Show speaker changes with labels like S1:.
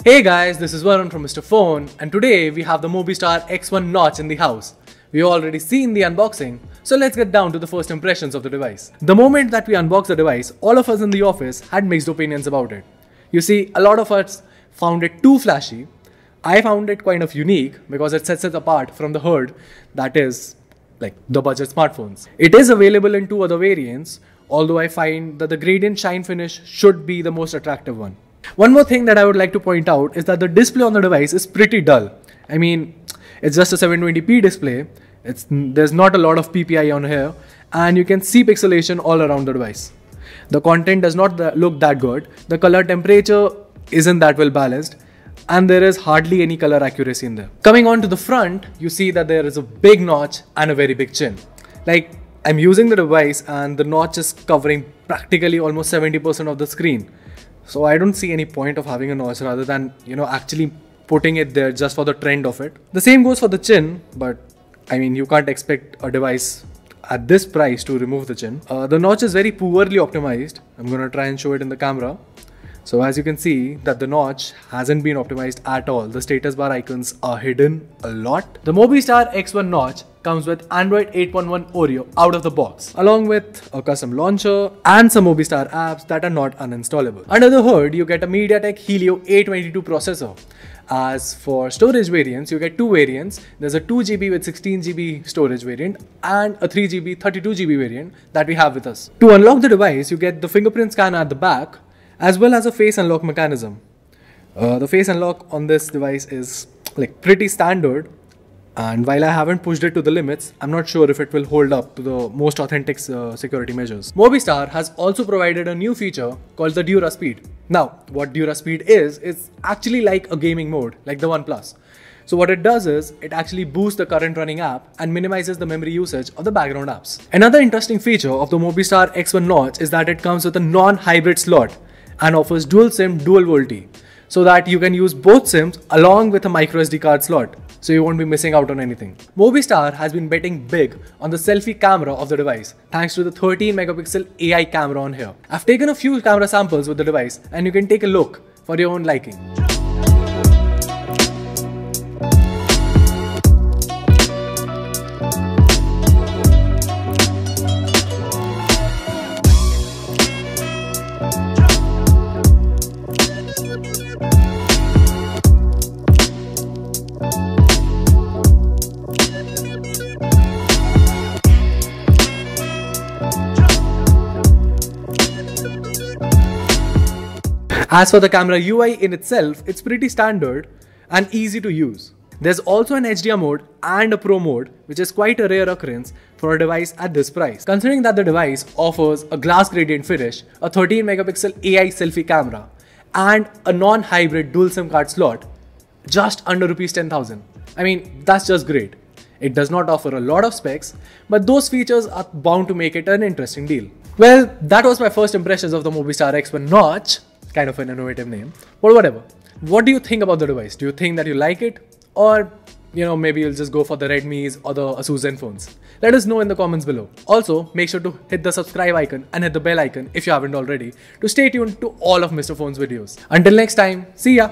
S1: Hey guys, this is Varun from Mr. Phone, and today we have the Mobiistar X1 notch in the house. We've already seen the unboxing, so let's get down to the first impressions of the device. The moment that we unboxed the device, all of us in the office had mixed opinions about it. You see, a lot of us found it too flashy. I found it kind of unique because it sets it apart from the herd that is like the budget smartphones. It is available in two other variants, although I find that the gradient shine finish should be the most attractive one. One more thing that I would like to point out is that the display on the device is pretty dull. I mean, it's just a 720p display. There's not a lot of PPI on here, and you can see pixelation all around the device. The content does not look that good. The color temperature isn't that well balanced, and there is hardly any color accuracy in there. Coming on to the front, you see that there is a big notch and a very big chin. Like, I'm using the device and the notch is covering practically almost 70% of the screen. So I don't see any point of having a notch rather than, actually putting it there just for the trend of it. The same goes for the chin, but I mean, you can't expect a device at this price to remove the chin. The notch is very poorly optimized. I'm going to try and show it in the camera. So as you can see that the notch hasn't been optimized at all. The status bar icons are hidden a lot. The Mobiistar X1 notch comes with Android 8.1 Oreo out of the box, along with a custom launcher and some Mobiistar apps that are not uninstallable. Under the hood, you get a MediaTek Helio A22 processor. As for storage variants, you get two variants. There's a 2GB with 16GB storage variant and a 3GB 32GB variant that we have with us. To unlock the device, you get the fingerprint scanner at the back, as well as a face unlock mechanism. The face unlock on this device is like pretty standard, and while I haven't pushed it to the limits, I'm not sure if it will hold up to the most authentic security measures. Mobiistar has also provided a new feature called the Dura Speed. Now, what Dura Speed is, it's actually like a gaming mode, like the OnePlus. So what it does is, it actually boosts the current running app and minimizes the memory usage of the background apps. Another interesting feature of the Mobiistar X1 notch is that it comes with a non-hybrid slot and offers dual SIM dual VoLTE, so that you can use both SIMs along with a microSD card slot, so you won't be missing out on anything. Mobiistar has been betting big on the selfie camera of the device thanks to the 13 megapixel AI camera on here. I've taken a few camera samples with the device and you can take a look for your own liking. As for the camera UI in itself, it's pretty standard and easy to use. There's also an HDR mode and a Pro mode, which is quite a rare occurrence for a device at this price. Considering that the device offers a glass gradient finish, a 13 megapixel AI selfie camera, and a non-hybrid dual SIM card slot, just under ₹10,000. I mean, that's just great. It does not offer a lot of specs, but those features are bound to make it an interesting deal. Well, that was my first impressions of the Mobiistar X1 notch. Kind of an innovative name, but whatever. What do you think about the device? Do you think that you like it, or maybe you'll just go for the Redmis or the Asus Zenfones. Let us know in the comments below. Also, make sure to hit the subscribe icon and hit the bell icon if you haven't already to stay tuned to all of Mr. Phone's videos. Until next time, see ya!